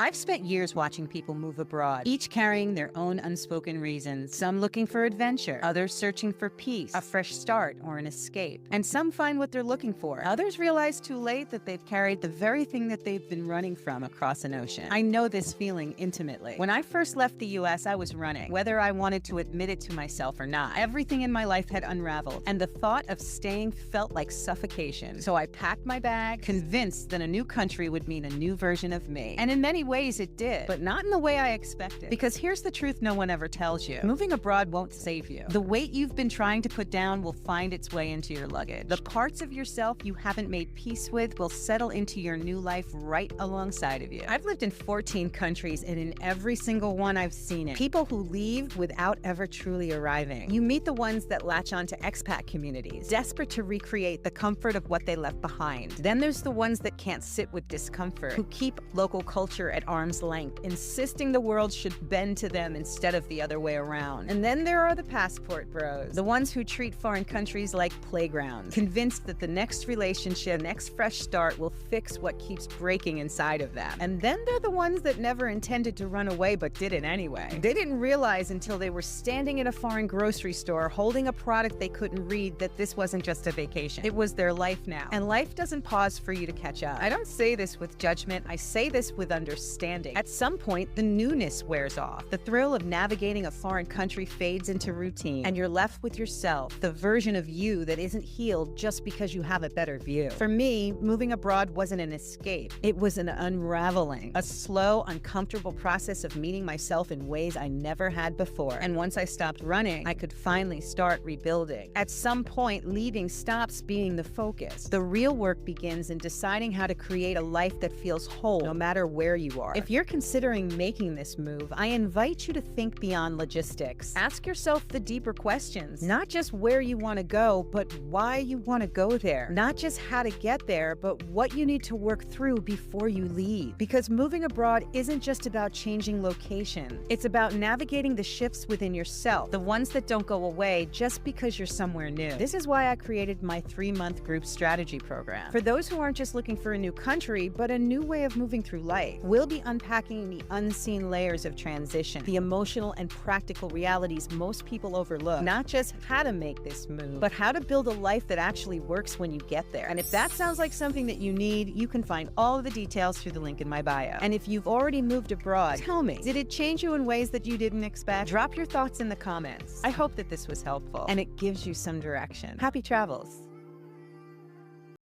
I've spent years watching people move abroad, each carrying their own unspoken reasons. Some looking for adventure, others searching for peace, a fresh start, or an escape. And some find what they're looking for. Others realize too late that they've carried the very thing that they've been running from across an ocean. I know this feeling intimately. When I first left the US, I was running, whether I wanted to admit it to myself or not. Everything in my life had unraveled, and the thought of staying felt like suffocation. So I packed my bag, convinced that a new country would mean a new version of me. And in many ways it did, but not in the way I expected. Because here's the truth no one ever tells you. Moving abroad won't save you. The weight you've been trying to put down will find its way into your luggage. The parts of yourself you haven't made peace with will settle into your new life right alongside of you. I've lived in 14 countries, and in every single one I've seen it. People who leave without ever truly arriving. You meet the ones that latch onto expat communities, desperate to recreate the comfort of what they left behind. Then there's the ones that can't sit with discomfort, who keep local culture at arm's length, insisting the world should bend to them instead of the other way around. And then there are the passport bros, the ones who treat foreign countries like playgrounds, convinced that the next relationship, next fresh start will fix what keeps breaking inside of them. And then they're the ones that never intended to run away but did it anyway. They didn't realize until they were standing in a foreign grocery store holding a product they couldn't read that this wasn't just a vacation. It was their life now. And life doesn't pause for you to catch up. I don't say this with judgment, I say this with understanding. At some point, the newness wears off. The thrill of navigating a foreign country fades into routine, and you're left with yourself, the version of you that isn't healed just because you have a better view. For me, moving abroad wasn't an escape. It was an unraveling, a slow, uncomfortable process of meeting myself in ways I never had before. And once I stopped running, I could finally start rebuilding. At some point, leaving stops being the focus. The real work begins in deciding how to create a life that feels whole, no matter where you are. If you're considering making this move, I invite you to think beyond logistics. Ask yourself the deeper questions, not just where you want to go, but why you want to go there. Not just how to get there, but what you need to work through before you leave. Because moving abroad isn't just about changing location. It's about navigating the shifts within yourself, the ones that don't go away just because you're somewhere new. This is why I created my 3-month group strategy program. For those who aren't just looking for a new country, but a new way of moving through life. We'll be unpacking the unseen layers of transition, the emotional and practical realities most people overlook. Not just how to make this move, but how to build a life that actually works when you get there. And if that sounds like something that you need, you can find all of the details through the link in my bio. And if you've already moved abroad, tell me, did it change you in ways that you didn't expect? Drop your thoughts in the comments. I hope that this was helpful and it gives you some direction. Happy travels.